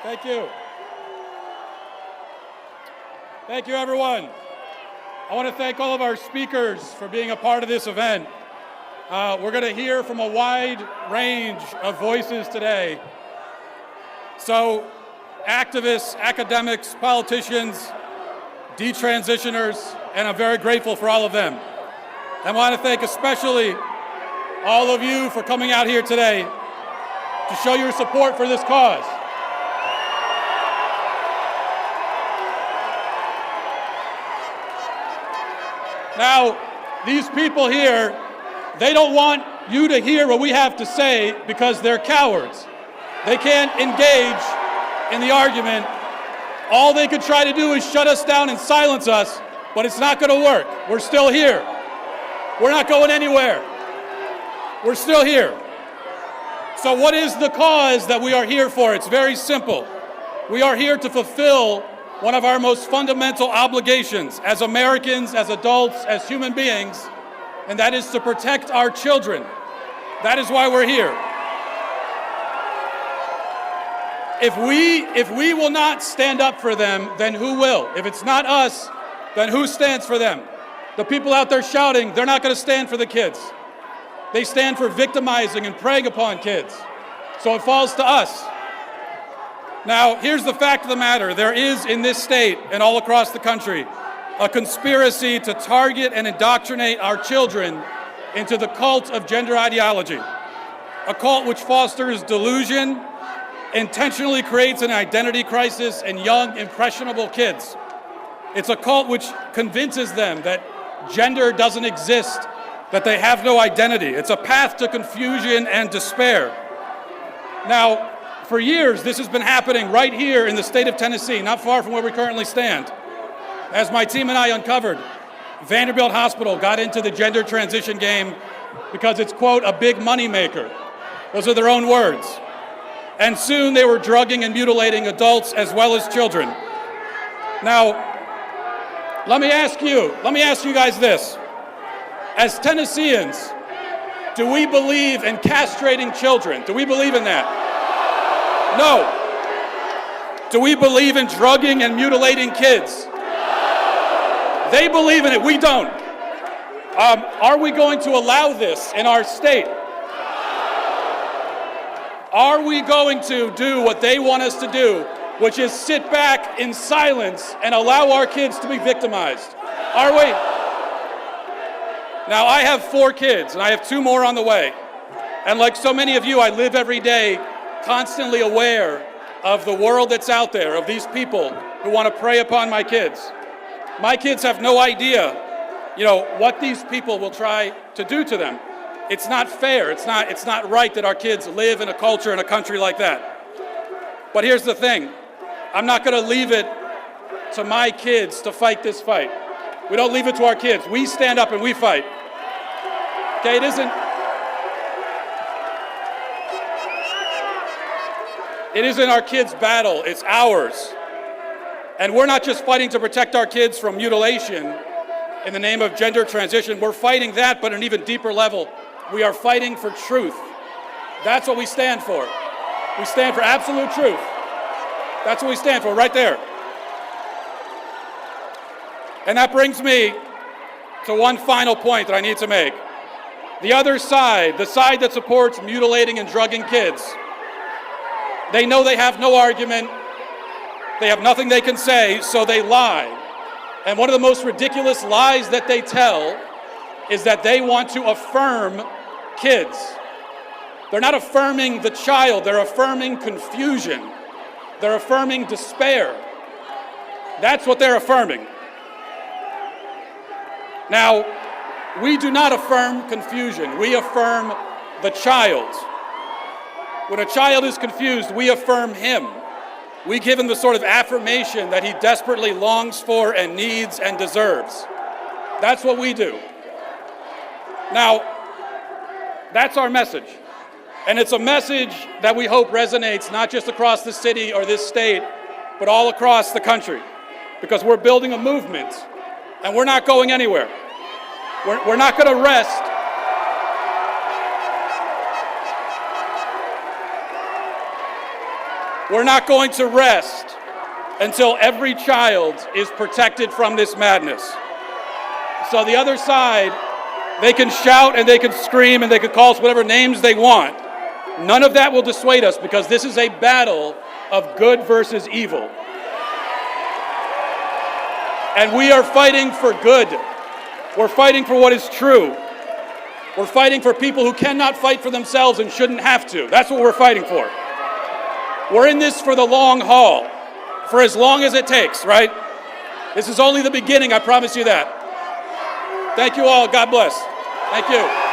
Thank you. Thank you, everyone. I want to thank all of our speakers for being a part of this event. We're going to hear from a wide range of voices today. So, activists, academics, politicians, detransitioners, and I'm very grateful for all of them. I want to thank especially all of you for coming out here today to show your support for this cause. Now, these people here, they don't want you to hear what we have to say because they're cowards. They can't engage in the argument. All they could try to do is shut us down and silence us, but it's not going to work. We're still here. We're not going anywhere. We're still here. So what is the cause that we are here for? It's very simple. We are here to fulfill one of our most fundamental obligations as Americans, as adults, as human beings, and that is to protect our children. That is why we're here. If we will not stand up for them, then who will? If it's not us, then who stands for them? The people out there shouting, they're not going to stand for the kids. They stand for victimizing and preying upon kids. So it falls to us. Now, here's the fact of the matter. There is in this state and all across the country a conspiracy to target and indoctrinate our children into the cult of gender ideology, a cult which fosters delusion, intentionally creates an identity crisis in young, impressionable kids. It's a cult which convinces them that gender doesn't exist, that they have no identity. It's a path to confusion and despair. Now, for years, this has been happening right here in the state of Tennessee, not far from where we currently stand. As my team and I uncovered, Vanderbilt Hospital got into the gender transition game because it's, quote, a big moneymaker. Those are their own words. And soon they were drugging and mutilating adults as well as children. Now, let me ask you guys this. As Tennesseans, do we believe in castrating children? Do we believe in that? No. Do we believe in drugging and mutilating kids? They believe in it, we don't. Are we going to allow this in our state? Are we going to do what they want us to do, which is sit back in silence and allow our kids to be victimized? Are we? Now, I have 4 kids, and I have 2 more on the way. And like so many of you, I live every day constantly aware of the world that's out there, of these people who want to prey upon my kids. My kids have no idea, what these people will try to do to them. It's not fair. It's not right that our kids live in a culture in a country like that. But here's the thing. I'm not going to leave it to my kids to fight this fight. We don't leave it to our kids. We stand up and we fight. Okay, it isn't our kids' battle, it's ours. And we're not just fighting to protect our kids from mutilation in the name of gender transition. We're fighting that, but at an even deeper level. We are fighting for truth. That's what we stand for. We stand for absolute truth. That's what we stand for, right there. And that brings me to one final point that I need to make. The other side, the side that supports mutilating and drugging kids, they know they have no argument, they have nothing they can say, so they lie. And one of the most ridiculous lies that they tell is that they want to affirm kids. They're not affirming the child, they're affirming confusion. They're affirming despair. That's what they're affirming. Now, we do not affirm confusion. We affirm the child. When a child is confused, we affirm him. We give him the sort of affirmation that he desperately longs for and needs and deserves. That's what we do. Now, that's our message. And it's a message that we hope resonates not just across the city or this state, but all across the country. Because we're building a movement, and we're not going anywhere. We're not going to rest. We're not going to rest until every child is protected from this madness. So the other side, they can shout and they can scream and they can call us whatever names they want. None of that will dissuade us, because this is a battle of good versus evil. And we are fighting for good. We're fighting for what is true. We're fighting for people who cannot fight for themselves and shouldn't have to. That's what we're fighting for. We're in this for the long haul, for as long as it takes, right? This is only the beginning, I promise you that. Thank you all. God bless. Thank you.